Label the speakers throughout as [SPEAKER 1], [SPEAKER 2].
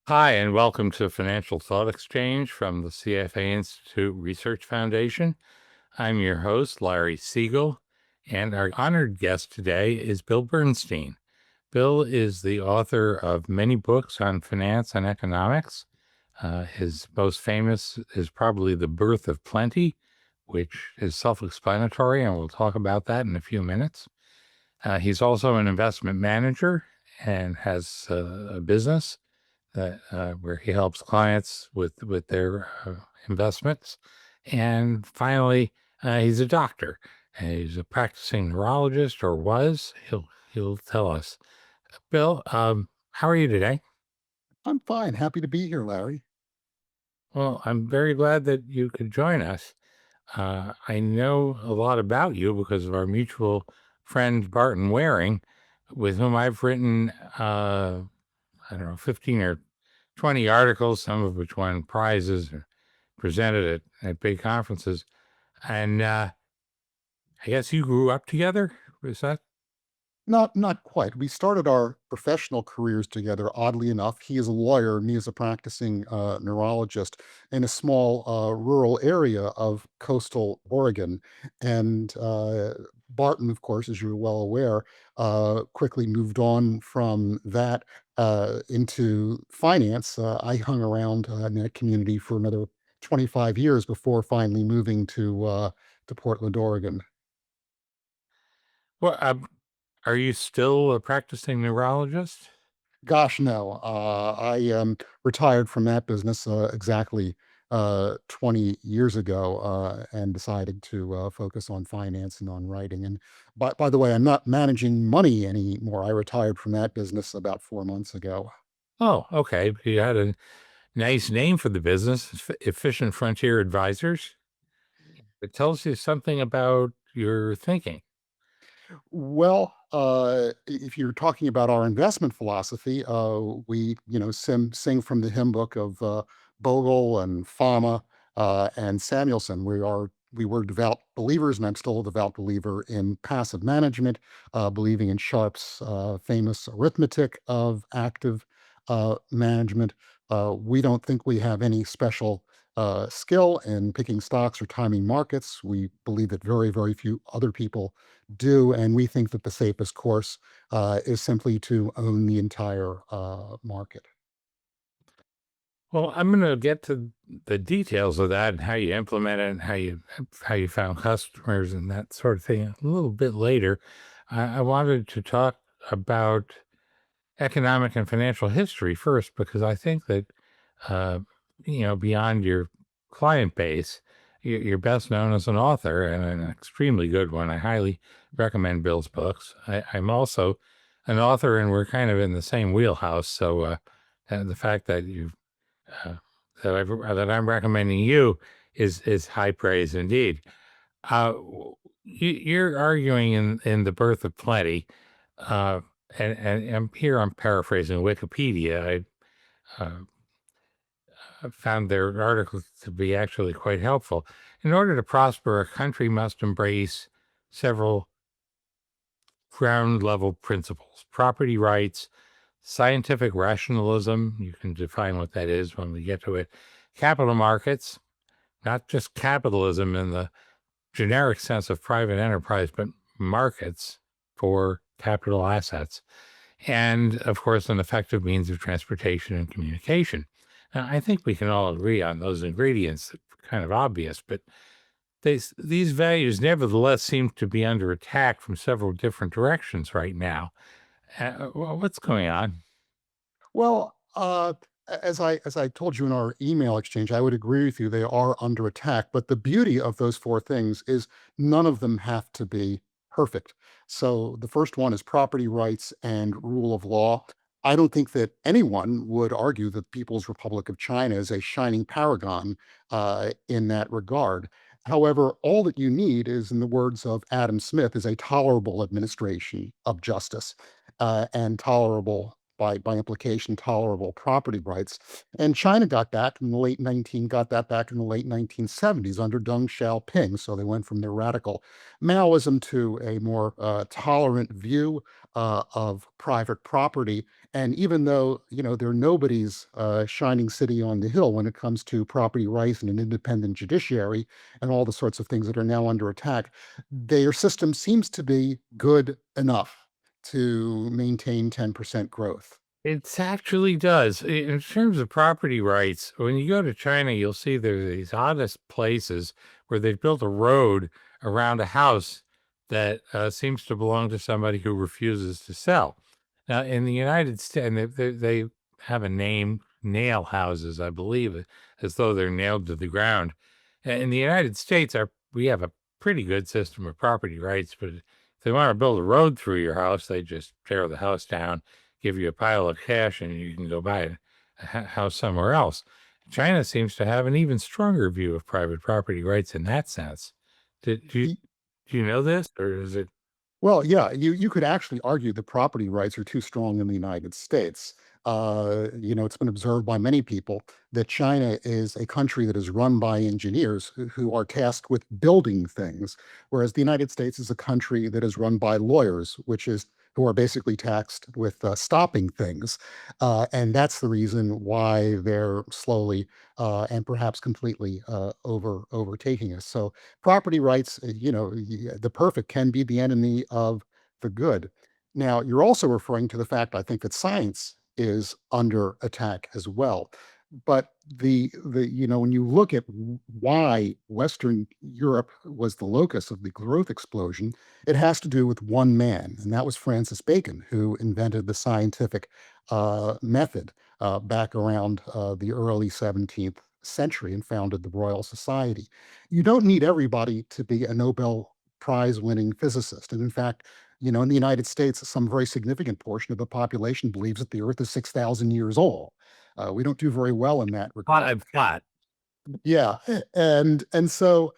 [SPEAKER 1] Hi, and welcome to Financial Thought Exchange from the CFA Institute Research Foundation. I'm your host, Larry Siegel, and our honored guest today is Bill Bernstein. Bill is the author of many books on finance and economics. His most famous is probably The Birth of Plenty, which is self-explanatory, and we'll talk about that in a few minutes. He's also an investment manager and has a business where he helps clients with their investments. And finally, he's a doctor. He's a practicing neurologist, or was. He'll tell us. Bill, how are you today?
[SPEAKER 2] I'm fine. Happy to be here, Larry.
[SPEAKER 1] Well, I'm very glad that you could join us. I know a lot about you because of our mutual friend Barton Waring, with whom I've written, I don't know, 15 or 20 articles, some of which won prizes or presented at big conferences. And I guess you grew up together? Was that?
[SPEAKER 2] Not quite. We started our professional careers together, oddly enough. He is a lawyer, me as a practicing neurologist in a small rural area of coastal Oregon. And Barton, of course, as you're well aware, quickly moved on from that into finance. I hung around in that community for another 25 years before finally moving to Portland, Oregon.
[SPEAKER 1] Well, are you still a practicing neurologist?
[SPEAKER 2] Gosh, no. I retired from that business exactly 20 years ago and decided to focus on finance and on writing. And by the way, I'm not managing money anymore. I retired from that business about 4 months ago.
[SPEAKER 1] Oh, okay. You had a nice name for the business, Efficient Frontier Advisors. It tells you something about your thinking.
[SPEAKER 2] Well, if you're talking about our investment philosophy, we, sing from the hymn book of Bogle and Fama and Samuelson. We were devout believers, and I'm still a devout believer in passive management, believing in Sharpe's famous arithmetic of active management. We don't think we have any special skill in picking stocks or timing markets. We believe that very, very few other people do, and we think that the safest course is simply to own the entire market.
[SPEAKER 1] Well, I'm going to get to the details of that and how you implement it and how you found customers and that sort of thing a little bit later. I wanted to talk about economic and financial history first because I think that uh, beyond your client base, you're best known as an author and an extremely good one. I highly recommend Bill's books. I'm also an author, and we're kind of in the same wheelhouse. So and the fact that you uh, that I'm recommending you is high praise indeed. You're arguing in the Birth of Plenty, uh, and here I'm paraphrasing Wikipedia. I found their articles to be actually quite helpful. In order to prosper, a country must embrace several ground level principles: property rights, scientific rationalism. You can define what that is when we get to it. Capital markets, not just capitalism in the generic sense of private enterprise, but markets for capital assets. And of course, an effective means of transportation and communication. Now, I think we can all agree on those ingredients, kind of obvious, but these values nevertheless seem to be under attack from several different directions right now. What's going on?
[SPEAKER 2] Well, as I told you in our email exchange, I would agree with you. They are under attack. But the beauty of those four things is none of them have to be perfect. So the first one is property rights and rule of law. I don't think that anyone would argue that the People's Republic of China is a shining paragon in that regard. However, all that you need is, in the words of Adam Smith, is a tolerable administration of justice and tolerable by implication, tolerable property rights. And China got that back in the late 1970s under Deng Xiaoping. So they went from their radical Maoism to a more tolerant view of private property. And even though, they're nobody's shining city on the hill when it comes to property rights and an independent judiciary and all the sorts of things that are now under attack, their system seems to be good enough to maintain 10% growth.
[SPEAKER 1] It actually does. In terms of property rights, when you go to China, you'll see there's these oddest places where they've built a road around a house that seems to belong to somebody who refuses to sell. Now, in the United States, and they have a name, nail houses, I believe, as though they're nailed to the ground. In the United States, we have a pretty good system of property rights, but if they want to build a road through your house, they just tear the house down, give you a pile of cash, and you can go buy a house somewhere else. China seems to have an even stronger view of private property rights in that sense. Do you know this, or is it?
[SPEAKER 2] Well, yeah, you could actually argue that property rights are too strong in the United States. It's been observed by many people that China is a country that is run by engineers who are tasked with building things, whereas the United States is a country that is run by lawyers, who are basically tasked with stopping things. And that's the reason why they're slowly and perhaps completely overtaking us. So property rights, the perfect can be the enemy of the good. Now, you're also referring to the fact, I think, that science is under attack as well. But when you look at why Western Europe was the locus of the growth explosion, it has to do with one man, and that was Francis Bacon, who invented the scientific method back around the early 17th century and founded the Royal Society. You don't need everybody to be a Nobel Prize winning physicist. And in fact, in the United States, some very significant portion of the population believes that the Earth is 6,000 years old. We don't do very well in that regard.
[SPEAKER 1] I've got.
[SPEAKER 2] Yeah, and so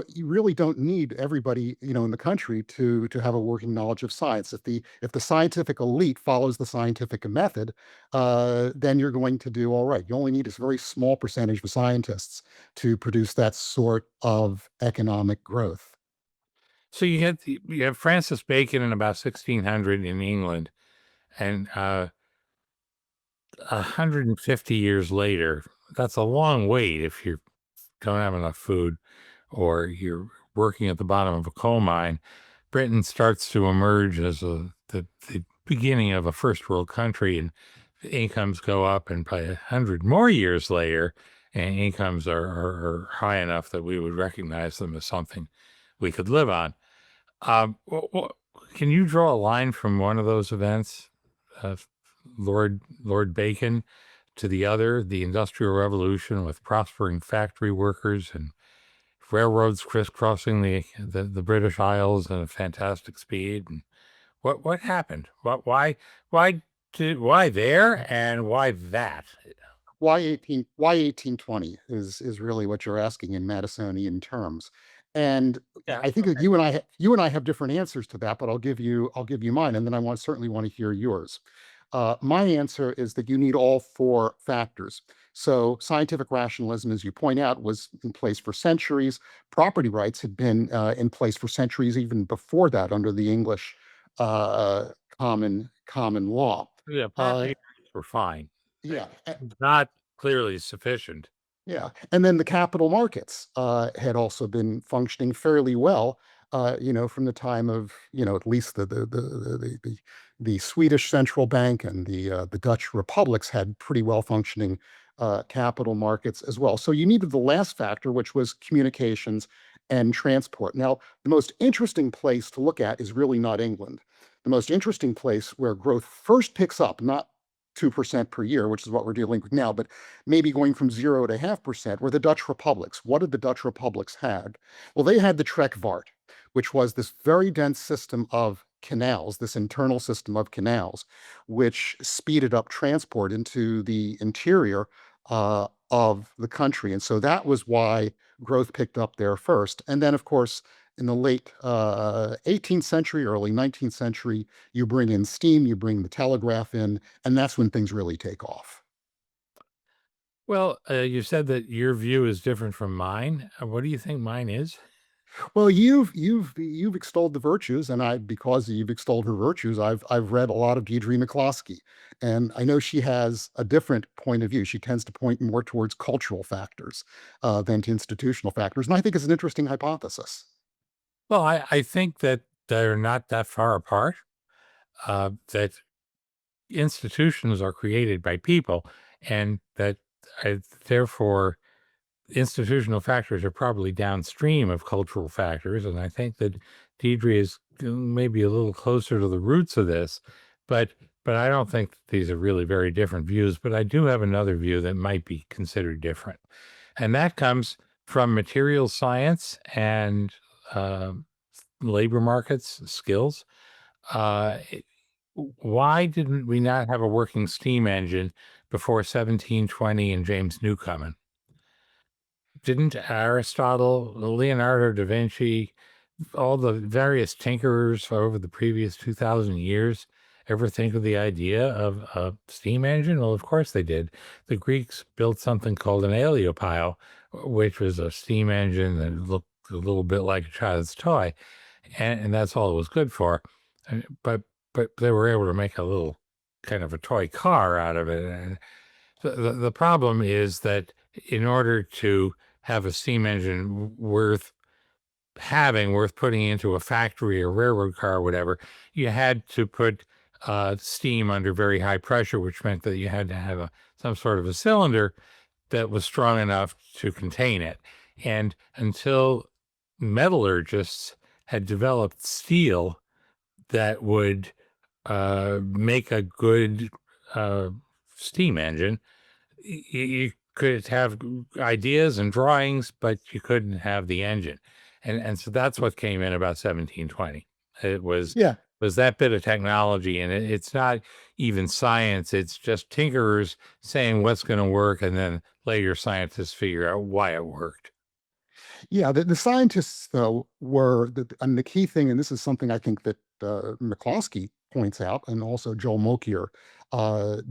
[SPEAKER 2] you really don't need everybody, in the country to have a working knowledge of science. If the scientific elite follows the scientific method, then you're going to do all right. You only need a very small percentage of scientists to produce that sort of economic growth.
[SPEAKER 1] So you have Francis Bacon in about 1600 in England, and 150 years later, that's a long wait if you don't have enough food or you're working at the bottom of a coal mine. Britain starts to emerge as the beginning of a first world country, and incomes go up, and by 100 more years later, and incomes are high enough that we would recognize them as something we could live on. Can you draw a line from one of those events, uh, Lord Bacon, to the other, the Industrial Revolution with prospering factory workers and railroads crisscrossing the British Isles at a fantastic speed? And what happened? Why there and why that?
[SPEAKER 2] Why 1820 is really what you're asking in Madisonian terms. And
[SPEAKER 1] Yeah.
[SPEAKER 2] I think that you and I have different answers to that, but I'll give you mine, and then certainly want to hear yours. My answer is that you need all four factors. So scientific rationalism, as you point out, was in place for centuries. Property rights had been in place for centuries, even before that, under the English uh, common law.
[SPEAKER 1] Yeah,
[SPEAKER 2] Uh,
[SPEAKER 1] property rights were fine.
[SPEAKER 2] yeah,
[SPEAKER 1] Not clearly sufficient.
[SPEAKER 2] Yeah, and then the capital markets had also been functioning fairly well, from the time of, at least the Swedish central bank and the Dutch republics had pretty well functioning capital markets as well. So you needed the last factor, which was communications and transport. Now, the most interesting place to look at is really not England. The most interesting place where growth first picks up, not 2% per year, which is what we're dealing with now, but maybe going from 0 to 0.5%, were the Dutch republics. What did the Dutch republics had? Well, they had the Trekvaart, which was this very dense system of canals, this internal system of canals, which speeded up transport into the interior of the country. And so that was why growth picked up there first. And then, of course, in the late 18th century, early 19th century, you bring in steam, you bring the telegraph in, and that's when things really take off.
[SPEAKER 1] Well, you said that your view is different from mine. What do you think mine is?
[SPEAKER 2] Well, you've extolled the virtues, and I because you've extolled her virtues, I've read a lot of Deirdre McCloskey, and I know she has a different point of view. She tends to point more towards cultural factors than to institutional factors, and I think it's an interesting hypothesis.
[SPEAKER 1] Well, I think that they're not that far apart, that institutions are created by people, and that therefore institutional factors are probably downstream of cultural factors. And I think that Deidre is maybe a little closer to the roots of this, but I don't think that these are really very different views. But I do have another view that might be considered different, and that comes from material science and uh, labor markets skills. Uh, why didn't we not have a working steam engine before 1720 and James Newcomen? Didn't Aristotle, Leonardo da Vinci, all the various tinkerers over the previous 2,000 years ever think of the idea of a steam engine? Well, of course they did. The Greeks built something called an aeolipile, which was a steam engine that looked a little bit like a child's toy, and that's all it was good for. But they were able to make a little kind of a toy car out of it. And the problem is that in order to have a steam engine worth having, worth putting into a factory or railroad car or whatever, you had to put steam under very high pressure, which meant that you had to have some sort of a cylinder that was strong enough to contain it. And until metallurgists had developed steel that would make a good uh, steam engine, you could have ideas and drawings, but you couldn't have the engine. And so that's what came in about 1720. It
[SPEAKER 2] Yeah,
[SPEAKER 1] was that bit of technology, and it's not even science. It's just tinkerers saying what's going to work, and then later scientists figure out why it worked.
[SPEAKER 2] yeah. The scientists, though, were and the key thing, and this is something I think that McCloskey points out, and also Joel Mokyr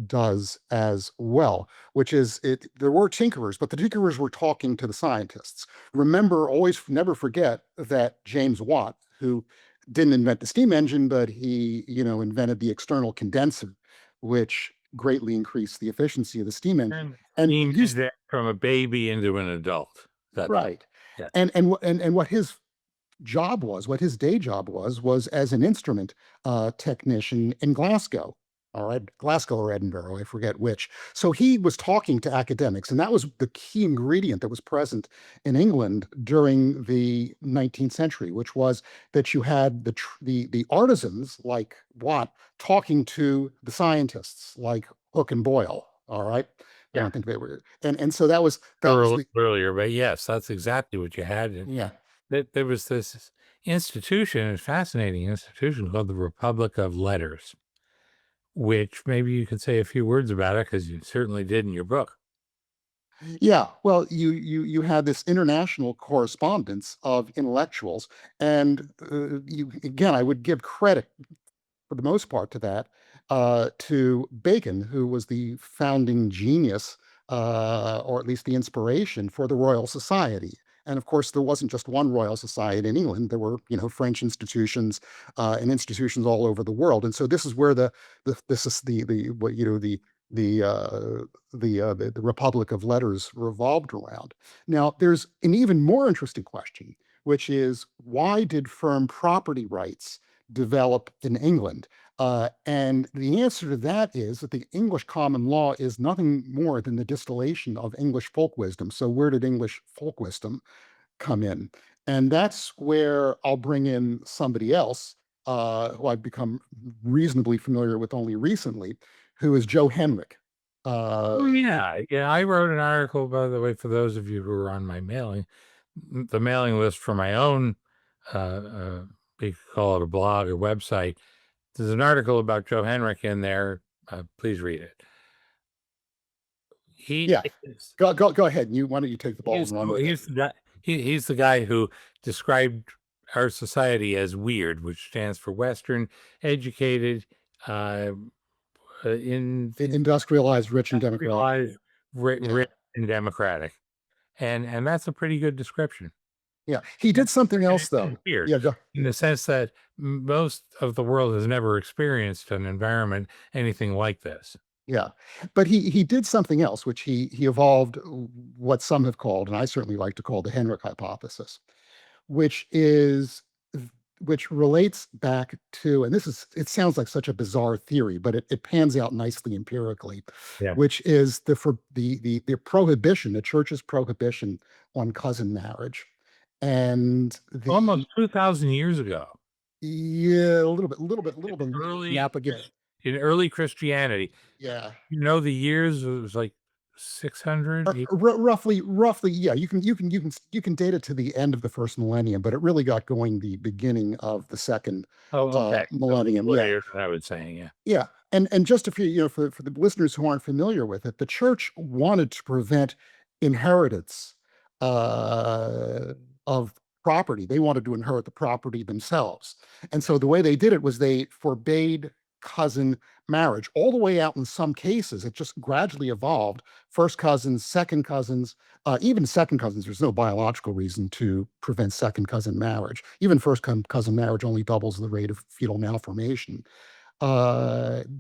[SPEAKER 2] does as well, which is it. There were tinkerers, but the tinkerers were talking to the scientists. Remember, always never forget that James Watt, who didn't invent the steam engine, but he, invented the external condenser, which greatly increased the efficiency of the steam engine,
[SPEAKER 1] And
[SPEAKER 2] and
[SPEAKER 1] steam
[SPEAKER 2] used
[SPEAKER 1] engine from a baby into an adult. That's
[SPEAKER 2] right.
[SPEAKER 1] yeah.
[SPEAKER 2] And what his what his day job was as an instrument technician in Glasgow. All right, Glasgow or Edinburgh, I forget which. So he was talking to academics, and that was the key ingredient that was present in England during the 19th century, which was that you had the artisans like Watt talking to the scientists like Hooke and Boyle. All right, I
[SPEAKER 1] Yeah.
[SPEAKER 2] don't think they were, and so that was the
[SPEAKER 1] Earlier, but yes, that's exactly what you had. And
[SPEAKER 2] yeah.
[SPEAKER 1] there was this institution, a fascinating institution called the Republic of Letters, which maybe you could say a few words about it because you certainly did in your book.
[SPEAKER 2] Yeah, well, you had this international correspondence of intellectuals, and you again, I would give credit for the most part to that to Bacon, who was the founding genius, or at least the inspiration for the Royal Society. And of course, there wasn't just one Royal Society in England. There were, French institutions and institutions all over the world. And so this is where this is the what the uh, the Republic of Letters revolved around. Now, there's an even more interesting question, which is why did firm property rights develop in England? And the answer to that is that the English common law is nothing more than the distillation of English folk wisdom. So, where did English folk wisdom come in? And that's where I'll bring in somebody else who I've become reasonably familiar with only recently, who is Joe Henrik. Uh,
[SPEAKER 1] Oh, yeah. Yeah. I wrote an article, by the way, for those of you who are on my the mailing list for my own, uh, uh, you could call it a blog or website. There's an article about Joe Henrik in there. Please read it. He
[SPEAKER 2] yeah,
[SPEAKER 1] is
[SPEAKER 2] go ahead. Why don't you take the ball
[SPEAKER 1] he's
[SPEAKER 2] and run with it?
[SPEAKER 1] he's the guy who described our society as weird, which stands for Western, educated, uh, in
[SPEAKER 2] Industrialized, rich, and democratic.
[SPEAKER 1] realized,
[SPEAKER 2] Yeah.
[SPEAKER 1] rich, and democratic, and that's a pretty good description.
[SPEAKER 2] Yeah. He
[SPEAKER 1] And
[SPEAKER 2] did something else,
[SPEAKER 1] it is
[SPEAKER 2] though.
[SPEAKER 1] weird
[SPEAKER 2] Yeah.
[SPEAKER 1] in the sense that most of the world has never experienced an environment anything like this.
[SPEAKER 2] Yeah. But he did something else, which he evolved what some have called, and I certainly like to call the Henrich hypothesis, which is which relates back to, and it sounds like such a bizarre theory, but it pans out nicely empirically,
[SPEAKER 1] Yeah,
[SPEAKER 2] which is the prohibition, the church's prohibition on cousin marriage. And
[SPEAKER 1] almost 2,000 years ago,
[SPEAKER 2] yeah, a
[SPEAKER 1] in
[SPEAKER 2] little bit
[SPEAKER 1] early
[SPEAKER 2] nap again.
[SPEAKER 1] in early Christianity.
[SPEAKER 2] Yeah.
[SPEAKER 1] You know the years? It was like 600.
[SPEAKER 2] Roughly, yeah. You can date it to the end of the first millennium, but it really got going the beginning of the second
[SPEAKER 1] Oh, okay. So
[SPEAKER 2] millennium. Yeah,
[SPEAKER 1] later than I was saying, yeah.
[SPEAKER 2] yeah. And just if for the listeners who aren't familiar with it, the church wanted to prevent inheritance uh, of property. They wanted to inherit the property themselves, and so the way they did it was they forbade cousin marriage all the way out. In some cases it just gradually evolved: first cousins, second cousins, even second cousins. There's no biological reason to prevent second cousin marriage. Even first cousin marriage only doubles the rate of fetal malformation.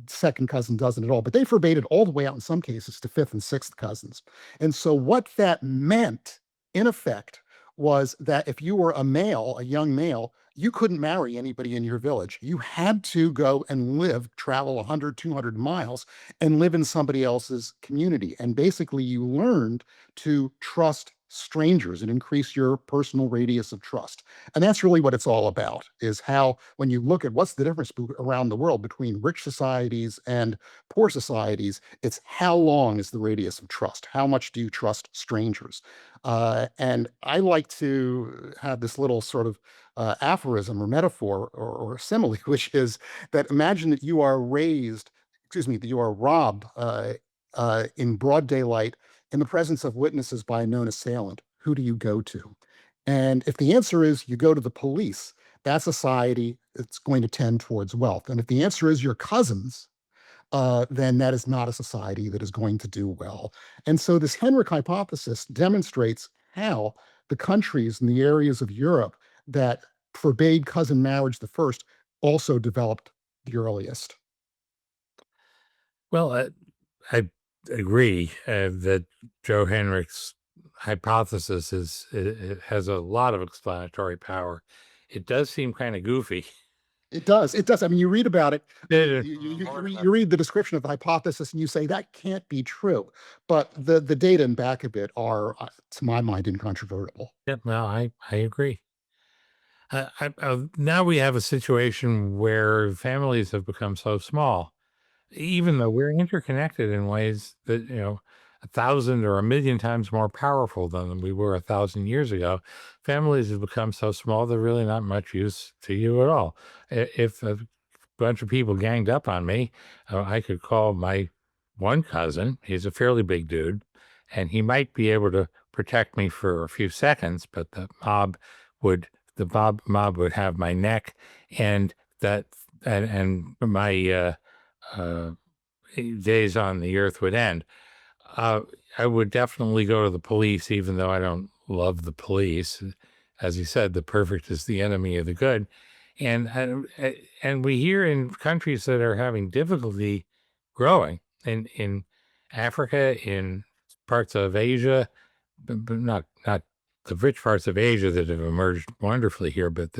[SPEAKER 2] Second cousin doesn't at all, but they forbade it all the way out in some cases to fifth and sixth cousins. And so what that meant, in effect, was that if you were a male, a young male, you couldn't marry anybody in your village. You had to go and travel 100, 200 miles and live in somebody else's community. And basically, you learned to trust strangers and increase your personal radius of trust. And that's really what it's all about, is how, when you look at what's the difference around the world between rich societies and poor societies, it's how long is the radius of trust? How much do you trust strangers? And I like to have this little sort of aphorism or metaphor or simile, which is that imagine that you are that you are robbed in broad daylight in the presence of witnesses by a known assailant. Who do you go to? And if the answer is you go to the police, that society, it's going to tend towards wealth. And if the answer is your cousins, then that is not a society that is going to do well. And so this Henrich hypothesis demonstrates how the countries and the areas of Europe that forbade cousin marriage the first also developed the earliest.
[SPEAKER 1] Well, I agree that Joe Henrich's hypothesis it has a lot of explanatory power. It does seem kind of goofy.
[SPEAKER 2] It does. It does. I mean, you read about it,
[SPEAKER 1] Yeah,
[SPEAKER 2] you read the description of the hypothesis, and you say that can't be true. But the data in back of it are, to my mind, incontrovertible.
[SPEAKER 1] no, I agree. Now we have a situation where families have become so small, even though we're interconnected in ways that, 1,000 or 1,000,000 times more powerful than we were 1,000 years ago. Families have become so small, they're really not much use to you at all. If a bunch of people ganged up on me, I could call my one cousin. He's a fairly big dude, and he might be able to protect me for a few seconds, but would the mob would have my neck, and that and my uh, days on the earth would end. Uh, I would definitely go to the police, even though I don't love the police. As you said, the perfect is the enemy of the good, and we hear in countries that are having difficulty growing in Africa, in parts of Asia, but not the rich parts of Asia that have emerged wonderfully here, but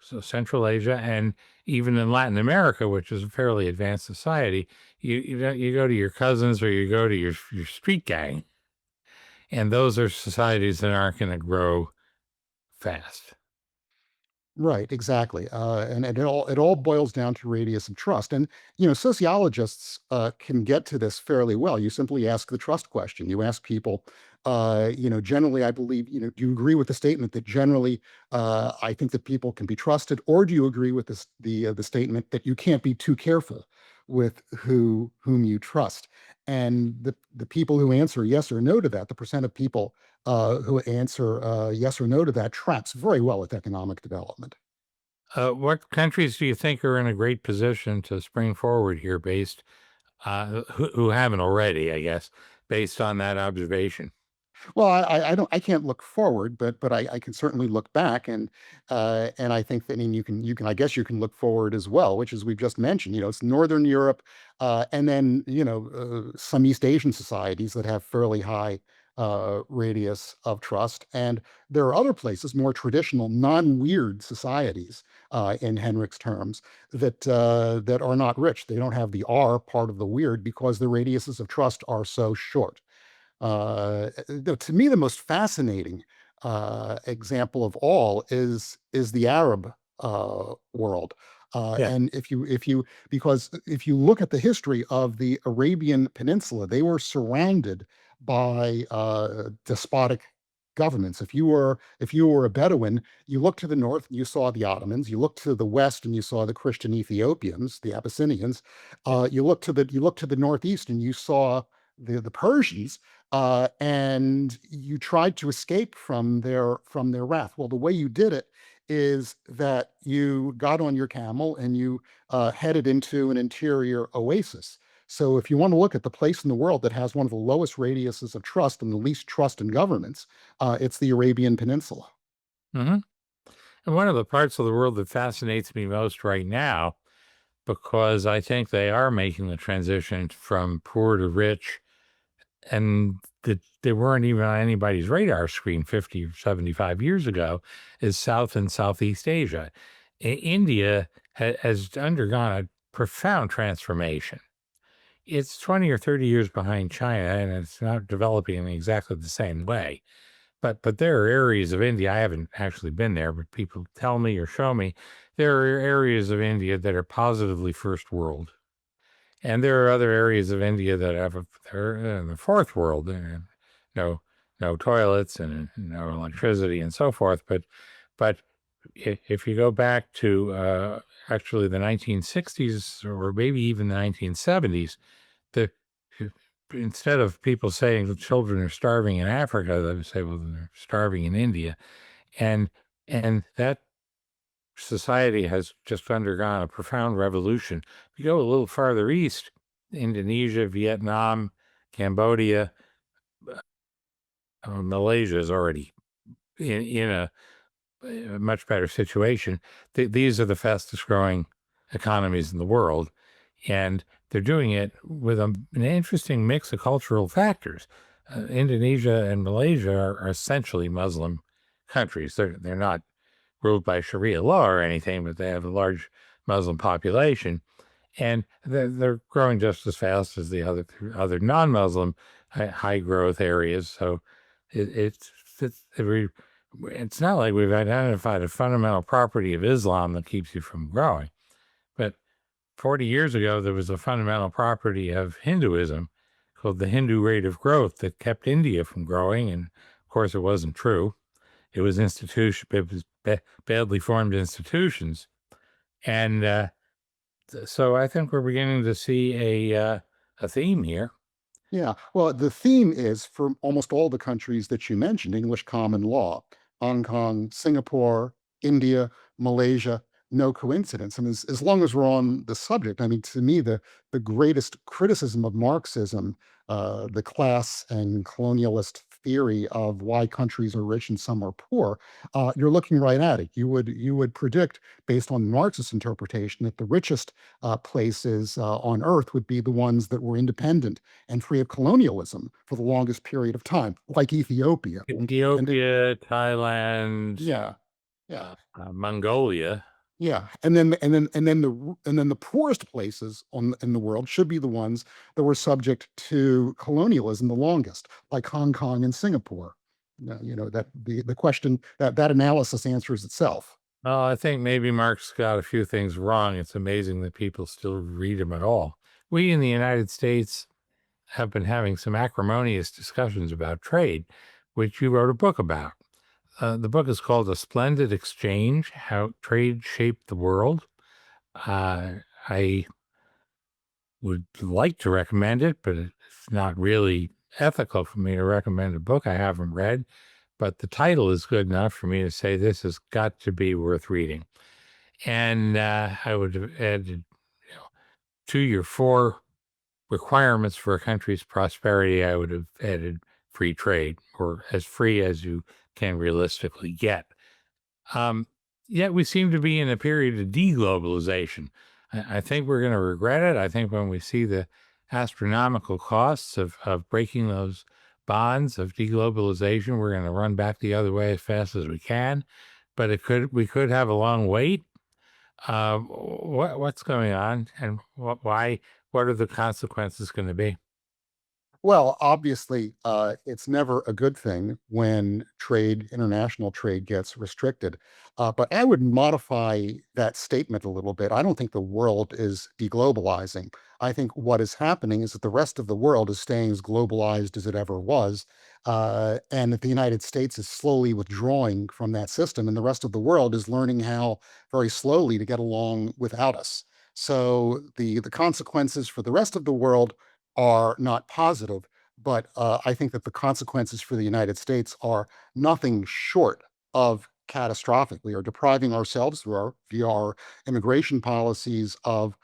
[SPEAKER 1] so Central Asia and even in Latin America, which is a fairly advanced society, you go to your cousins or you go to your street gang, and those are societies that aren't going to grow fast.
[SPEAKER 2] Right, exactly. And it all boils down to radius of trust. And sociologists can get to this fairly well. You simply ask the trust question. You ask people, generally, I believe, do you agree with the statement that generally I think that people can be trusted, or do you agree with the statement that you can't be too careful with whom you trust. And the people who answer yes or no to that, the percent of people who answer yes or no to that, tracks very well with economic development.
[SPEAKER 1] What countries do you think are in a great position to spring forward here, based who haven't already, I guess, based on that observation?
[SPEAKER 2] Well, I can't look forward, but I can certainly look back, and I think that, I mean, you can I guess you can look forward as well, which, as we've just mentioned, it's Northern Europe, and then some East Asian societies that have fairly high radius of trust, and there are other places, more traditional, non-weird societies, in Henrik's terms, that are not rich. They don't have the R part of the weird because the radiuses of trust are so short. To me, the most fascinating example of all is the Arab world.
[SPEAKER 1] Yeah.
[SPEAKER 2] And if you because if you look at the history of the Arabian Peninsula, they were surrounded by despotic governments. If you were a Bedouin, you looked to the north and you saw the Ottomans. You looked to the west and you saw the Christian Ethiopians, the Abyssinians. You looked to the northeast and you saw the Persians, and you tried to escape from their wrath. Well, the way you did it is that you got on your camel and you headed into an interior oasis. So, if you want to look at the place in the world that has one of the lowest radiuses of trust and the least trust in governments, it's the Arabian Peninsula.
[SPEAKER 1] hmm And one of the parts of the world that fascinates me most right now, because I think they are making the transition from poor to rich, and that they weren't even on anybody's radar screen 50 or 75 years ago, is South and Southeast Asia. India has undergone a profound transformation. It's 20 or 30 years behind China, and it's not developing in exactly the same way. But there are areas of India, I haven't actually been there, but people tell me or show me, there are areas of India that are positively first world. And there are other areas of India that they're in the fourth world. No, no toilets and no electricity and so forth. But if you go back to actually the 1960s or maybe even the 1970s, the instead of people saying the children are starving in Africa, they would say, well, they're starving in India. And that society has just undergone a profound revolution. If you go a little farther east, Indonesia, Vietnam, Cambodia, Malaysia is already in a much better situation. These are the fastest growing economies in the world, and they're doing it with an interesting mix of cultural factors. Indonesia and Malaysia are essentially Muslim countries. They're not ruled by Sharia law or anything, but they have a large Muslim population, and they're growing just as fast as the other non-Muslim high growth areas. So it's not like we've identified a fundamental property of Islam that keeps you from growing, but 40 years ago there was a fundamental property of Hinduism called the Hindu rate of growth that kept India from growing, and of course it wasn't true. It was badly formed institutions, and so I think we're beginning to see a theme here.
[SPEAKER 2] Yeah. Well, the theme is for almost all the countries that you mentioned, English common law, Hong Kong, Singapore, India, Malaysia, no coincidence. And as long as we're on the subject, I mean, to me, the greatest criticism of Marxism, the class and colonialist theory of why countries are rich and some are poor, you're looking right at it. You would predict, based on Marxist interpretation, that the richest places on earth would be the ones that were independent and free of colonialism for the longest period of time, like Ethiopia. And
[SPEAKER 1] Ethiopia, Thailand,
[SPEAKER 2] yeah, yeah,
[SPEAKER 1] Mongolia.
[SPEAKER 2] yeah. And then the poorest places in the world should be the ones that were subject to colonialism the longest, like Hong Kong and Singapore. That the question that analysis answers itself.
[SPEAKER 1] Well, I think maybe Marx got a few things wrong. It's amazing that people still read him at all. We in the United States have been having some acrimonious discussions about trade, which you wrote a book about. The book is called A Splendid Exchange: How Trade Shaped the World. I would like to recommend it, but it's not really ethical for me to recommend a book I haven't read. But the title is good enough for me to say this has got to be worth reading. And I would have added, to your four requirements for a country's prosperity, I would have added free trade, or as free as you can realistically get. Um, Yet we seem to be in a period of deglobalization. I think we're going to regret it. I think when we see the astronomical costs of breaking those bonds of deglobalization, we're going to run back the other way as fast as we can. But we could have a long wait. What's going on, and why? What are the consequences going to be?
[SPEAKER 2] Well, obviously, it's never a good thing when international trade gets restricted. But I would modify that statement a little bit. I don't think the world is deglobalizing. I think what is happening is that the rest of the world is staying as globalized as it ever was, and that the United States is slowly withdrawing from that system, and the rest of the world is learning how very slowly to get along without us. So the consequences for the rest of the world are not positive, but I think that the consequences for the United States are nothing short of catastrophic. We are depriving ourselves via our immigration policies of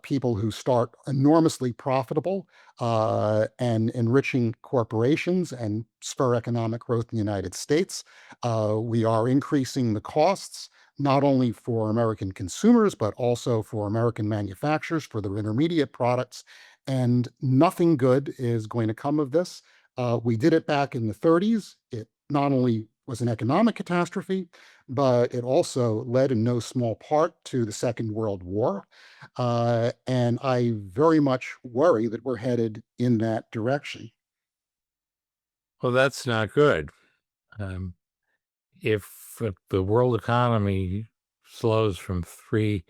[SPEAKER 2] people who start enormously profitable and enriching corporations and spur economic growth in the United States. We are increasing the costs not only for American consumers, but also for American manufacturers for their intermediate products, and nothing good is going to come of this. We did it back in the 30s. It not only was an economic catastrophe, but it also led in no small part to the Second World War. And I very much worry that we're headed in that direction.
[SPEAKER 1] Well, that's not good. Um, if the world economy slows from 3%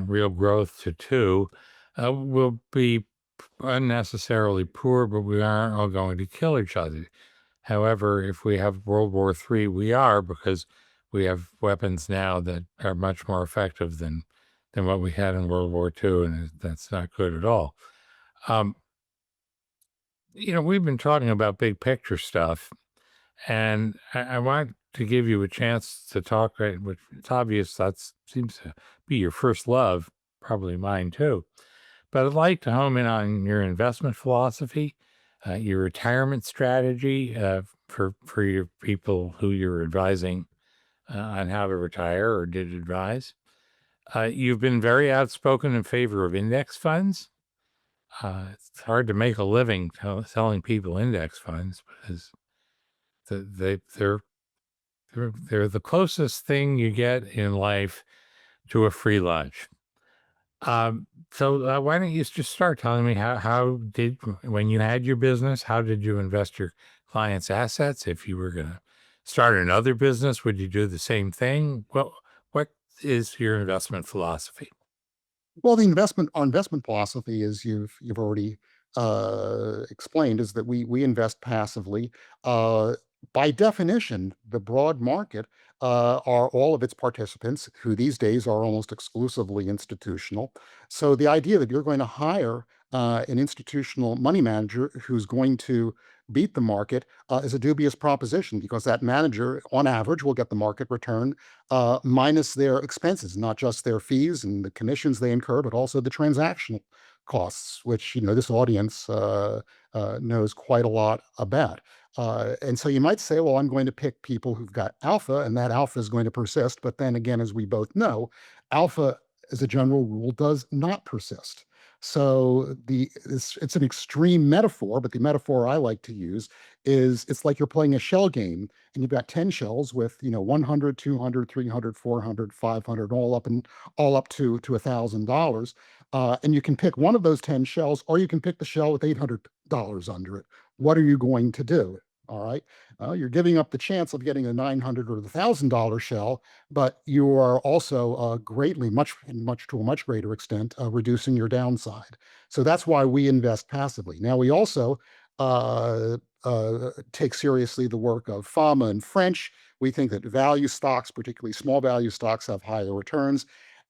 [SPEAKER 1] real growth to 2, we'll be unnecessarily poor, but we aren't all going to kill each other. However, if we have World War III, we are, because we have weapons now that are much more effective than what we had in World War II, and that's not good at all. Um, we've been talking about big picture stuff, and I want to give you a chance to talk. Right, which it's obvious that seems to be your first love, probably mine too. But I'd like to home in on your investment philosophy, your retirement strategy for your people who you're advising on how to retire or did advise. You've been very outspoken in favor of index funds. It's hard to make a living selling people index funds because they're they're the closest thing you get in life to a free lunch. So why don't you just start telling me when you had your business, how did you invest your clients' assets? If you were going to start another business, would you do the same thing? Well, what is your investment philosophy?
[SPEAKER 2] Well, our investment philosophy, is you've already explained, is that we invest passively. Uh, by definition, the broad market are all of its participants, who these days are almost exclusively institutional. So the idea that you're going to hire an institutional money manager who's going to beat the market is a dubious proposition, because that manager, on average, will get the market return minus their expenses, not just their fees and the commissions they incur, but also the transactional costs, which this audience knows quite a lot about. And so you might say, well, I'm going to pick people who've got alpha, and that alpha is going to persist. But then again, as we both know, alpha, as a general rule, does not persist. So it's an extreme metaphor, but the metaphor I like to use is it's like you're playing a shell game, and you've got 10 shells with 100, 200, 300, 400, 500, all up to $1,000. And you can pick one of those 10 shells, or you can pick the shell with $800 under it. What are you going to do? All right. You're giving up the chance of getting a 900 or the $1,000 shell, but you are also greatly, much to a much greater extent, reducing your downside. So that's why we invest passively. Now, we also take seriously the work of Fama and French. We think that value stocks, particularly small value stocks, have higher returns.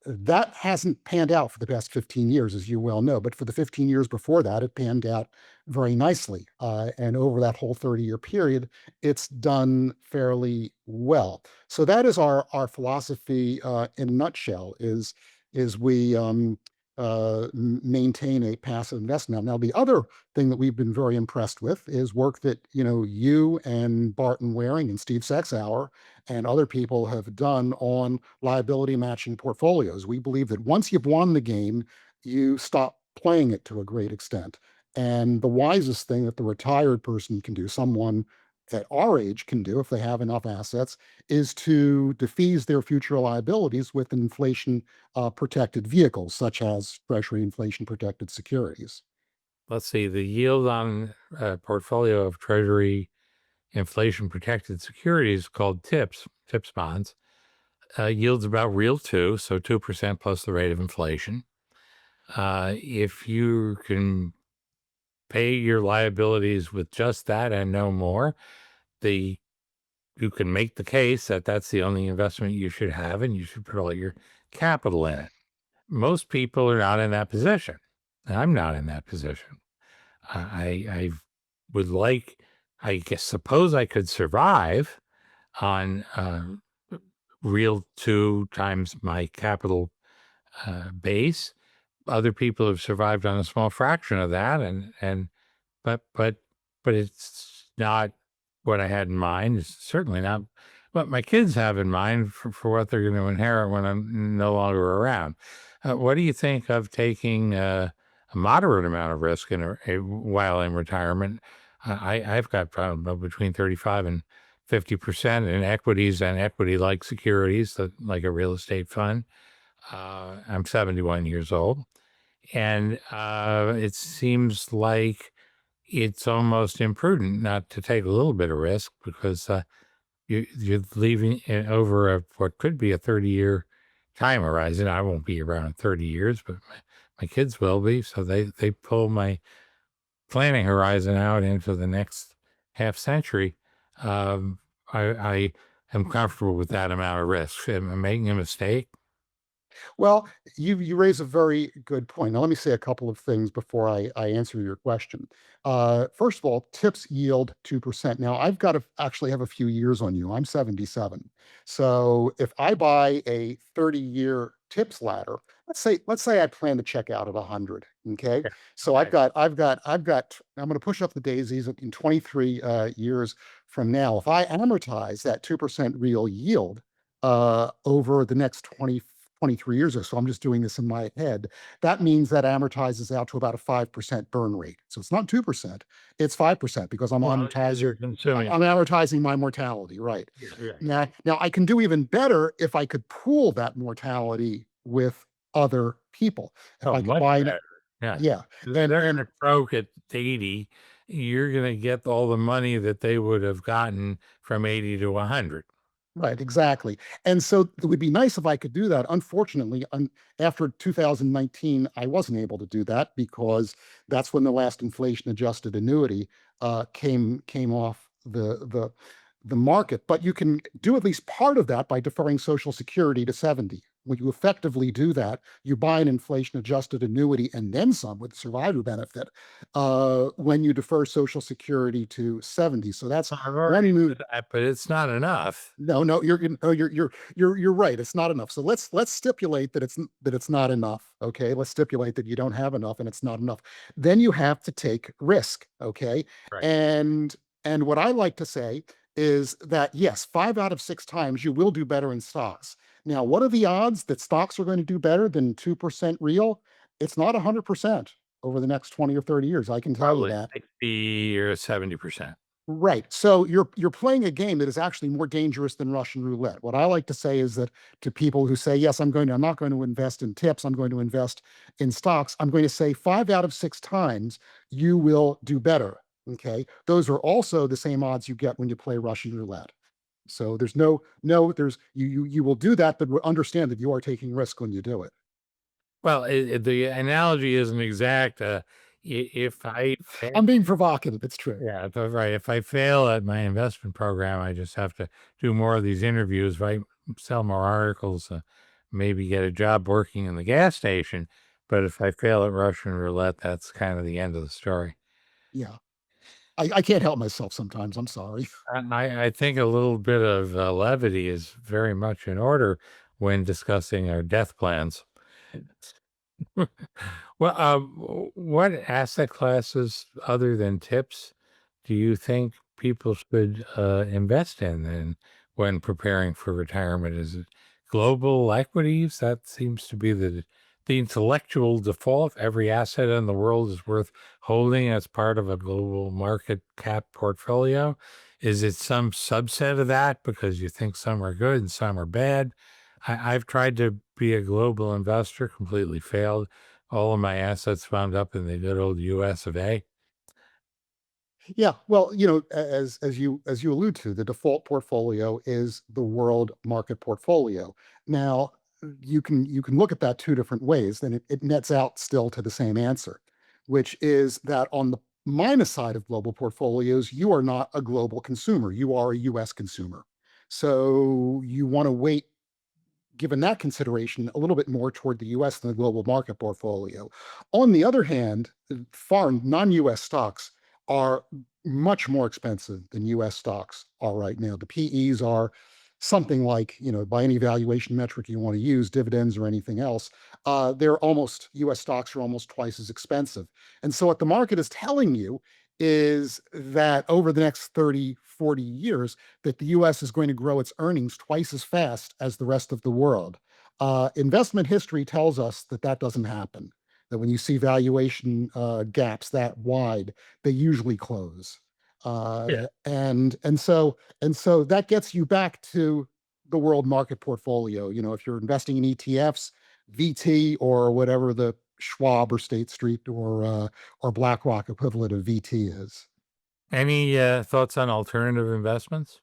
[SPEAKER 2] That hasn't panned out for the past 15 years, as you well know, but for the 15 years before that, it panned out very nicely. And over that whole 30-year period, it's done fairly well. So that is our philosophy in a nutshell, is we maintain a passive investment. Now, the other thing that we've been very impressed with is work that you and Barton Waring and Steve Sexauer and other people have done on liability matching portfolios. We believe that once you've won the game, you stop playing it to a great extent. And the wisest thing that the retired person can do, someone at our age can do if they have enough assets, is to defease their future liabilities with inflation protected vehicles, such as Treasury inflation protected securities.
[SPEAKER 1] Let's see, the yield on a portfolio of Treasury inflation protected securities called TIPS bonds, yields about real 2, so 2% plus the rate of inflation. If you can pay your liabilities with just that and no more, you can make the case that that's the only investment you should have, and you should put all your capital in it. Most people are not in that position. I'm not in that position. I would like, I guess, suppose I could survive on real 2 times my capital base. Other people have survived on a small fraction of that, and but but but it's not what I had in mind. It's certainly not what my kids have in mind for what they're going to inherit when I'm no longer around. What do you think of taking a moderate amount of risk while in retirement? I've got probably between 35 and 50% in equities and equity-like securities, like a real estate fund. I'm 71 years old, and it seems like it's almost imprudent not to take a little bit of risk, because you're leaving it over what could be a 30-year time horizon. I won't be around in 30 years, but my kids will be. So they pull my planning horizon out into the next half century. I am comfortable with that amount of risk. Am I making a mistake?
[SPEAKER 2] Well, you raise a very good point. Now, let me say a couple of things before I answer your question. First of all, tips yield 2%. Now, I've got to actually have a few years on you. I'm 77. So if I buy a 30-year tips ladder, let's say I plan to check out at 100. Okay.
[SPEAKER 1] Yeah.
[SPEAKER 2] So
[SPEAKER 1] Okay.
[SPEAKER 2] I'm going to push up the daisies in 23 years from now. If I amortize that 2% real yield over the next 23 years or so, I'm just doing this in my head, that means that amortizes out to about a 5% burn rate. So it's not 2%, it's 5% because I'm
[SPEAKER 1] Well, because you're
[SPEAKER 2] amortizing
[SPEAKER 1] consuming.
[SPEAKER 2] I'm amortizing my mortality, right?
[SPEAKER 1] Yeah, yeah.
[SPEAKER 2] Now I can do even better if I could pool that mortality with other people. If
[SPEAKER 1] Oh,
[SPEAKER 2] I could
[SPEAKER 1] much
[SPEAKER 2] buy an
[SPEAKER 1] better. Yeah.
[SPEAKER 2] yeah,
[SPEAKER 1] They're
[SPEAKER 2] and
[SPEAKER 1] going to croak at 80. You're going to get all the money that they would have gotten from 80 to 100.
[SPEAKER 2] right, exactly. And so it would be nice if I could do that. Unfortunately, after 2019, I wasn't able to do that because that's when the last inflation adjusted annuity came off the market. But you can do at least part of that by deferring Social Security to 70. When you effectively do that, you buy an inflation adjusted annuity and then some with survivor benefit when you defer Social Security to 70. So that's
[SPEAKER 1] I've already
[SPEAKER 2] one move.
[SPEAKER 1] did that, but it's not enough.
[SPEAKER 2] No, no, you're right. It's not enough. So let's stipulate that it's not enough. Okay, let's stipulate that you don't have enough and it's not enough. Then you have to take risk. Okay,
[SPEAKER 1] Right.
[SPEAKER 2] and what I like to say is that yes, 5 out of 6 times you will do better in stocks. Now, what are the odds that stocks are going to do better than 2% real? It's not 100% over the next 20 or 30 years. I can tell you
[SPEAKER 1] Probably
[SPEAKER 2] that.
[SPEAKER 1] 60 or 70%.
[SPEAKER 2] Right. So you're playing a game that is actually more dangerous than Russian roulette. What I like to say is that to people who say, "Yes, I'm not going to invest in tips. I'm going to invest in stocks." I'm going to say 5 out of 6 times you will do better. Okay. Those are also the same odds you get when you play Russian roulette. So there's no there's you will do that, but understand that you are taking risk when you do it.
[SPEAKER 1] Well, the analogy isn't exact. If I
[SPEAKER 2] I'm
[SPEAKER 1] fail,
[SPEAKER 2] being provocative. It's true.
[SPEAKER 1] yeah, right. If I fail at my investment program, I just have to do more of these interviews, write, sell more articles, maybe get a job working in the gas station. But if I fail at Russian roulette, that's kind of the end of the story.
[SPEAKER 2] Yeah. I can't help myself sometimes. I'm sorry.
[SPEAKER 1] I think a little bit of levity is very much in order when discussing our death plans. Well, what asset classes other than tips do you think people should invest in then when preparing for retirement? Is it global equities? That seems to be the intellectual default. Every asset in the world is worth holding as part of a global market cap portfolio. Is it some subset of that because you think some are good and some are bad? I've tried to be a global investor, completely failed. All of my assets wound up in the good old US of A.
[SPEAKER 2] Yeah, well, as you allude to, the default portfolio is the world market portfolio. Now, you can look at that two different ways, and it nets out still to the same answer, which is that on the minus side of global portfolios, you are not a global consumer. You are a US consumer. So you want to weight given that consideration, a little bit more toward the US than the global market portfolio. On the other hand, foreign non US stocks are much more expensive than US stocks are right now. The PEs are something like, by any valuation metric you want to use, dividends or anything else, US stocks are almost twice as expensive. And so what the market is telling you is that over the next 30, 40 years, that the US is going to grow its earnings twice as fast as the rest of the world. Investment history tells us that that doesn't happen, that when you see valuation gaps that wide, they usually close.
[SPEAKER 1] Yeah.
[SPEAKER 2] And so that gets you back to the world market portfolio. If you're investing in ETFs, VT or whatever the Schwab or State Street or BlackRock equivalent of VT is.
[SPEAKER 1] Any thoughts on alternative investments?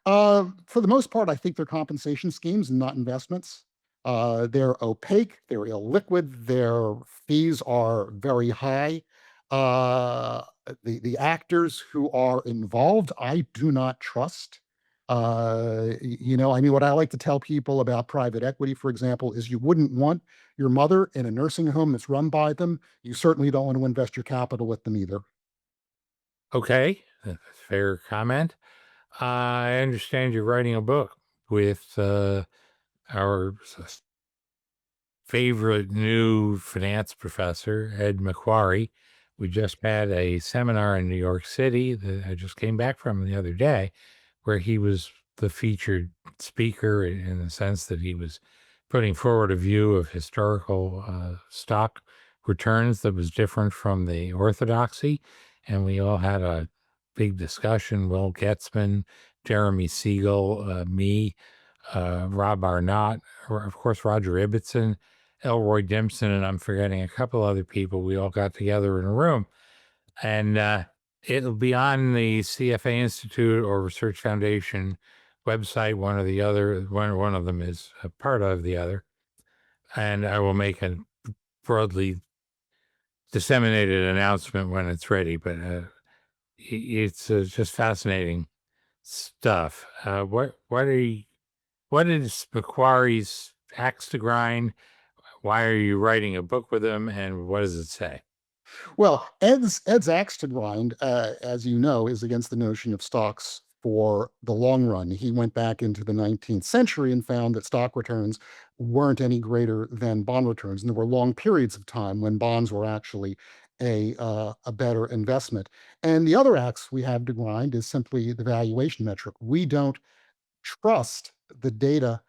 [SPEAKER 2] For the most part, I think they're compensation schemes and not investments. They're opaque, they're illiquid, their fees are very high. Uh, the actors who are involved, I do not trust. I mean, what I like to tell people about private equity, for example, is you wouldn't want your mother in a nursing home that's run by them. You certainly don't want to invest your capital with them either.
[SPEAKER 1] Okay, fair comment. I understand you're writing a book with our favorite new finance professor, Ed McQuarrie. We just had a seminar in New York City that I just came back from the other day, where he was the featured speaker in the sense that he was putting forward a view of historical stock returns that was different from the orthodoxy. And we all had a big discussion. Will Getzman, Jeremy Siegel, me, Rob Arnott, or of course, Roger Ibbotson, Elroy Dimson, and I'm forgetting a couple other people. We all got together in a room, and it'll be on the CFA Institute or Research Foundation website. One or the other. One of them is a part of the other, and I will make a broadly disseminated announcement when it's ready. But it's just fascinating stuff. What is Macquarie's axe to grind? Why are you writing a book with him, and what does it say?
[SPEAKER 2] Well, Ed's axe to grind, as you know, is against the notion of stocks for the long run. He went back into the 19th century and found that stock returns weren't any greater than bond returns, and there were long periods of time when bonds were actually a better investment. And the other axe we have to grind is simply the valuation metric. We don't trust the data,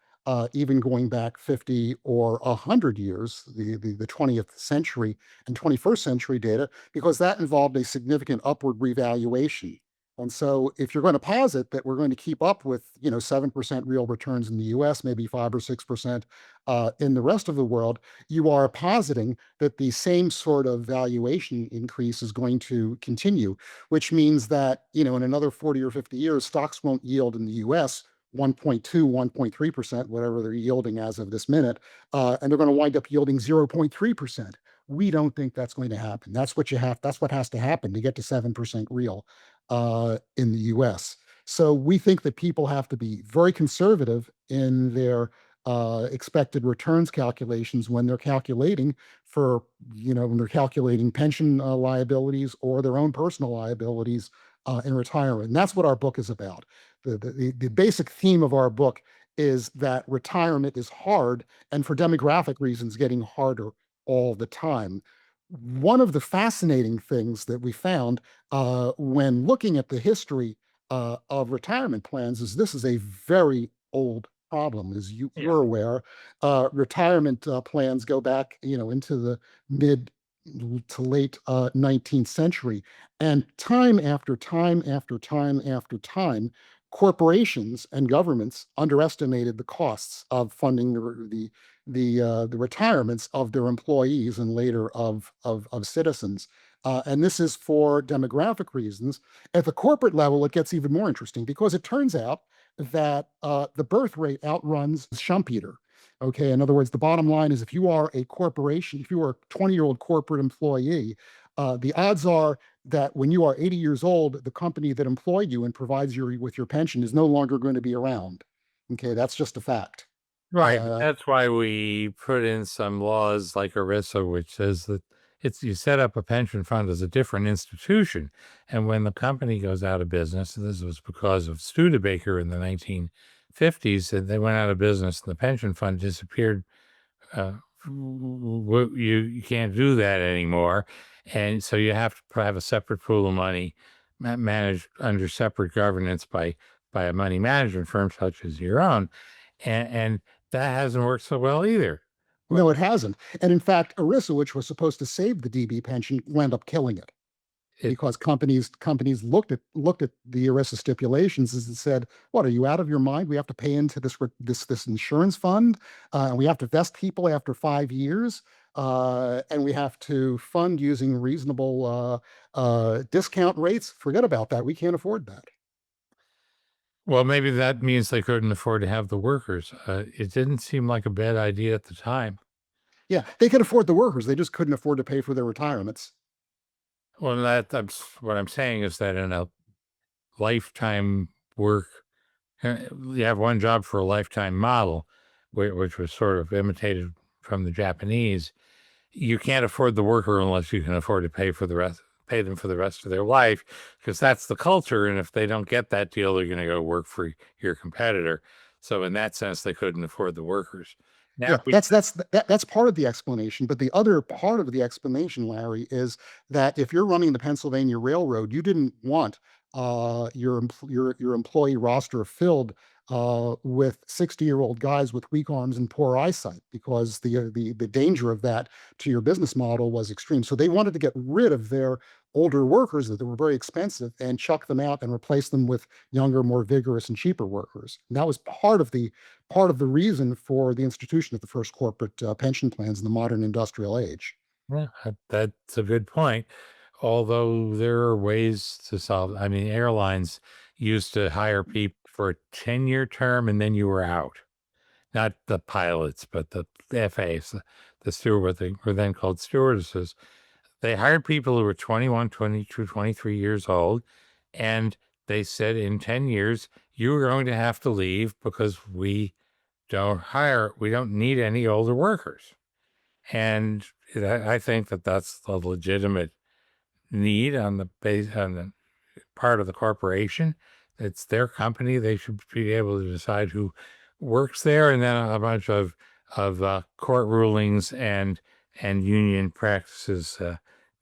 [SPEAKER 2] even going back 50 or 100 years, the 20th century and 21st century data, because that involved a significant upward revaluation. And so if you're going to posit that we're going to keep up with, 7% real returns in the US, maybe 5 or 6% in the rest of the world, you are positing that the same sort of valuation increase is going to continue, which means that, in another 40 or 50 years, stocks won't yield in the US 1.2, 1.3%, whatever they're yielding as of this minute, and they're going to wind up yielding 0.3%. We don't think that's going to happen. That's what has to happen to get to 7% real in the US. So we think that people have to be very conservative in their expected returns calculations when they're calculating for, when they're calculating pension liabilities or their own personal liabilities in retirement. And that's what our book is about. The basic theme of our book is that retirement is hard, and for demographic reasons, getting harder all the time. One of the fascinating things that we found when looking at the history of retirement plans is this is a very old problem. As
[SPEAKER 1] Yeah.
[SPEAKER 2] you're aware, retirement plans go back, into the mid to late 19th century, and time after time after time after time, corporations and governments underestimated the costs of funding the retirements of their employees and later of citizens. And this is for demographic reasons. At the corporate level, it gets even more interesting because it turns out that the birth rate outruns Schumpeter. Okay, in other words, the bottom line is if you are a corporation, if you are a 20-year-old corporate employee, the odds are that when you are 80 years old, the company that employed you and provides you with your pension is no longer going to be around. Okay, that's just a fact.
[SPEAKER 1] Right.
[SPEAKER 2] Uh,
[SPEAKER 1] That's why we put in some laws like ERISA, which says that it's you set up a pension fund as a different institution. And when the company goes out of business, and this was because of Studebaker in the 1950s, and they went out of business and the pension fund disappeared. uh, you can't do that anymore, and so you have to have a separate pool of money managed under separate governance by a money management firm such as your own, and that hasn't worked so well either. What
[SPEAKER 2] no, it hasn't. And in fact, ERISA, which was supposed to save the DB pension, wound up killing it
[SPEAKER 1] it
[SPEAKER 2] because companies looked at the ERISA stipulations and said, "What, are you out of your mind? We have to pay into this insurance fund, and we have to vest people after 5 years, and we have to fund using reasonable discount rates. Forget about that. We can't afford that."
[SPEAKER 1] well, maybe that means they couldn't afford to have the workers. It didn't seem like a bad idea at the time.
[SPEAKER 2] Yeah, they could afford the workers. They just couldn't afford to pay for their retirements.
[SPEAKER 1] Well, that's what I'm saying is that in a lifetime work, you have one job for a lifetime model, which was sort of imitated from the Japanese. You can't afford the worker unless you can afford to pay them for the rest of their life, because that's the culture. And if they don't get that deal, they're going to go work for your competitor. So in that sense, they couldn't afford the workers. Now
[SPEAKER 2] Yeah,
[SPEAKER 1] we
[SPEAKER 2] that's part of the explanation. But the other part of the explanation, Larry, is that if you're running the Pennsylvania Railroad, you didn't want your employee roster filled with 60-year-old guys with weak arms and poor eyesight because the danger of that to your business model was extreme. So they wanted to get rid of their older workers that were very expensive and chuck them out and replace them with younger, more vigorous, and cheaper workers. And that was part of the reason for the institution of the first corporate pension plans in the modern industrial age.
[SPEAKER 1] Yeah, that's a good point. Although there are ways to solve. I mean, airlines used to hire people for a 10-year term and then you were out. Not the pilots, but the FAs, the steward, what they were then called stewardesses. They hired people who were 21, 22, 23 years old, and they said in 10 years, you are going to have to leave because we don't need any older workers. And I think that that's a legitimate need on the part of the corporation. It's their company. They should be able to decide who works there, and then a bunch of court rulings and union practices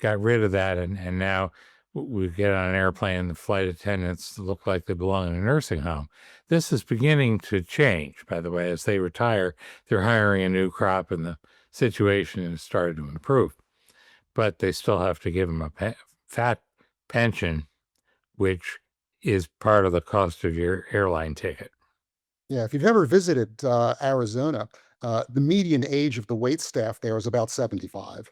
[SPEAKER 1] got rid of that, and now we get on an airplane and the flight attendants look like they belong in a nursing home. This is beginning to change, by the way. As they retire, they're hiring a new crop, and the situation has started to improve. But they still have to give them a fat pension, which is part of the cost of your airline ticket.
[SPEAKER 2] Yeah, if you've ever visited Arizona, the median age of the wait staff there is about 75.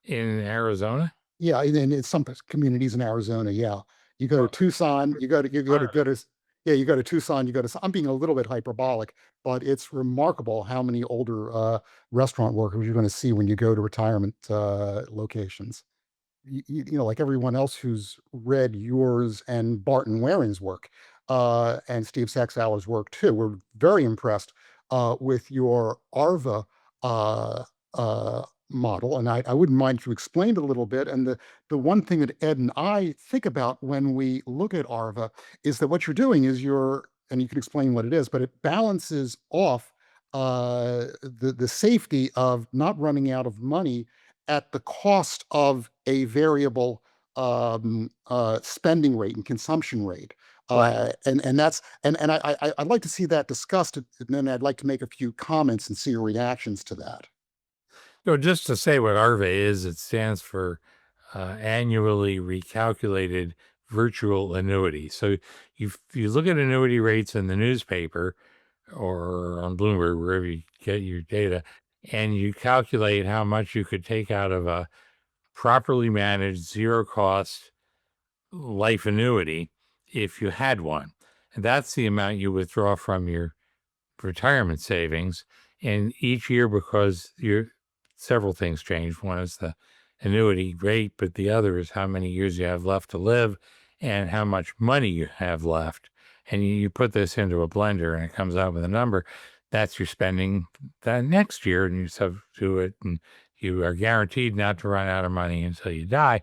[SPEAKER 1] In Arizona?
[SPEAKER 2] Yeah, and in some communities in Arizona, yeah. You go to
[SPEAKER 1] Well,
[SPEAKER 2] Tucson, you go to Tucson, I'm being a little bit hyperbolic, but it's remarkable how many older restaurant workers you're going to see when you go to retirement locations. Like everyone else who's read yours and Barton Waring's work, and Steve Saxauer's work too, we're very impressed with your ARVA uh, model, and I wouldn't mind to explain it a little bit. And the one thing that Ed and I think about when we look at ARVA is that what you're doing is and you can explain what it is, but it balances off the safety of not running out of money at the cost of a variable spending rate and consumption rate.
[SPEAKER 1] Right.
[SPEAKER 2] And that's and I'd like to see that discussed, and then I'd like to make a few comments and see your reactions to that.
[SPEAKER 1] So just to say what ARVA is, it stands for annually recalculated virtual annuity. So you look at annuity rates in the newspaper or on Bloomberg, wherever you get your data, and you calculate how much you could take out of a properly managed zero cost life annuity if you had one. And that's the amount you withdraw from your retirement savings. And each year, because several things change. One is the annuity rate, but the other is how many years you have left to live and how much money you have left. And you put this into a blender and it comes out with a number. That's your spending that next year, and you substitute it, and you are guaranteed not to run out of money until you die.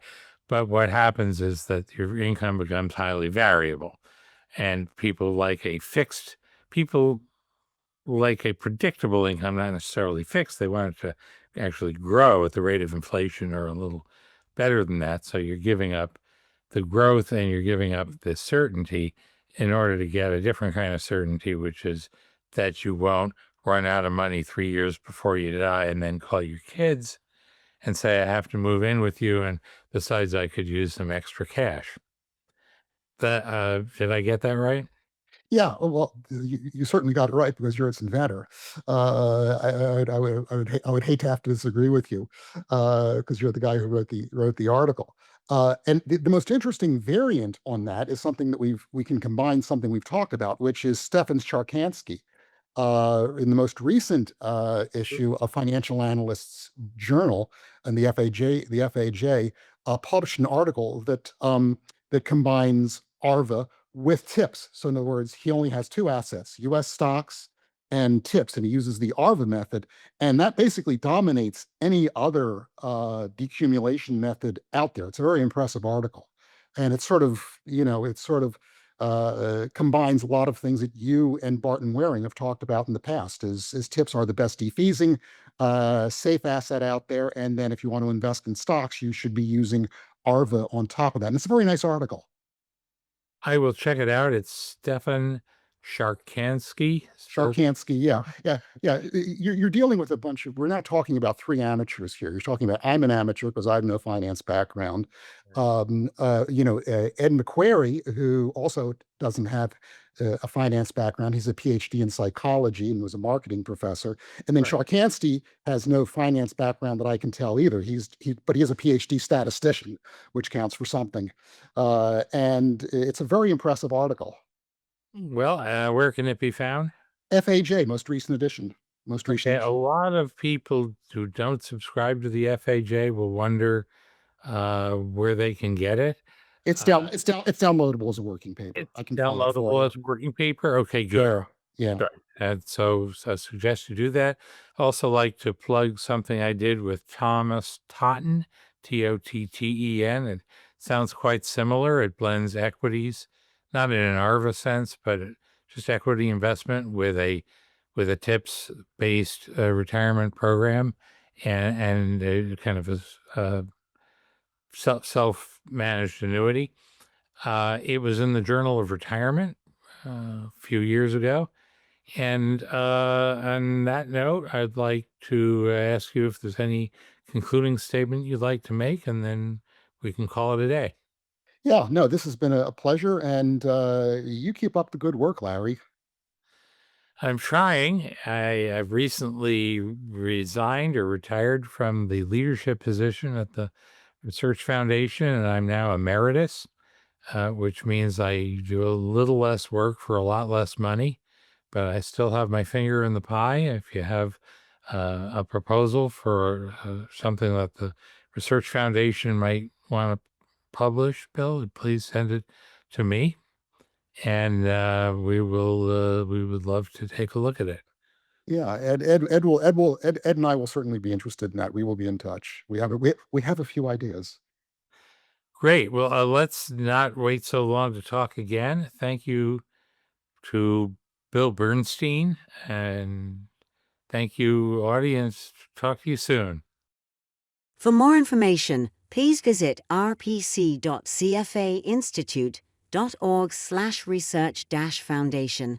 [SPEAKER 1] But what happens is that your income becomes highly variable, and people like a predictable income, not necessarily fixed. They want it to actually grow at the rate of inflation or a little better than that. So you're giving up the growth and you're giving up the certainty in order to get a different kind of certainty, which is that you won't run out of money 3 years before you die and then call your kids and say, I have to move in with you, and besides, I could use some extra cash. Did I get that right?
[SPEAKER 2] Yeah, well, you certainly got it right because you're its inventor. I would hate to have to disagree with you because you're the guy who wrote the article. And the most interesting variant on that is something that we can combine something we've talked about, which is Stefan Charkansky. In the most recent issue of Financial Analysts Journal and the FAJ published an article that combines ARVA with tips. So in other words, he only has two assets, US stocks and tips, and he uses the ARVA method. And that basically dominates any other decumulation method out there. It's a very impressive article. And combines a lot of things that you and Barton Waring have talked about in the past. Is tips are the best defeasing safe asset out there. And then if you want to invest in stocks, you should be using ARVA on top of that. And it's a very nice article.
[SPEAKER 1] I will check it out. It's Stefan Sharkansky, spelled
[SPEAKER 2] Sharkansky, yeah. You're dealing with a bunch of. We're not talking about three amateurs here. You're talking about I'm an amateur because I have no finance background. Ed McQuarrie, who also doesn't have a finance background. He's a PhD in psychology and was a marketing professor. And then
[SPEAKER 1] right.
[SPEAKER 2] Sharkansky has no finance background that I can tell either. But he is a PhD statistician, which counts for something. And it's a very impressive article.
[SPEAKER 1] Well, where can it be found?
[SPEAKER 2] FAJ, most recent edition. Most recent
[SPEAKER 1] Okay, a
[SPEAKER 2] issue.
[SPEAKER 1] lot of people who don't subscribe to the FAJ will wonder where they can get it.
[SPEAKER 2] It's downloadable as a working paper.
[SPEAKER 1] It's
[SPEAKER 2] I can find it for
[SPEAKER 1] downloadable
[SPEAKER 2] you.
[SPEAKER 1] as working paper. Okay, good.
[SPEAKER 2] Sure. Yeah.
[SPEAKER 1] Good. And so I suggest you do that. Also like to plug something I did with Thomas Totten, Totten. It sounds quite similar. It blends equities, not in an ARVA sense, but just equity investment with a tips based retirement program and kind of a self managed annuity. It was in the Journal of Retirement a few years ago. And on that note, I'd like to ask you if there's any concluding statement you'd like to make, and then we can call it a day.
[SPEAKER 2] Yeah. No, this has been a pleasure. And you keep up the good work, Larry.
[SPEAKER 1] I'm trying. I've recently resigned or retired from the leadership position at the Research Foundation, and I'm now emeritus, which means I do a little less work for a lot less money, but I still have my finger in the pie. If you have a proposal for something that the Research Foundation might want to publish, Bill, please send it to me, and we would love to take a look at it.
[SPEAKER 2] Yeah, Ed and I will certainly be interested in that. We will be in touch. We have a few ideas.
[SPEAKER 1] Great. Well, let's not wait so long to talk again. Thank you to Bill Bernstein, and thank you, audience. Talk to you soon.
[SPEAKER 3] For more information, please visit rpc.cfainstitute.org/research-foundation.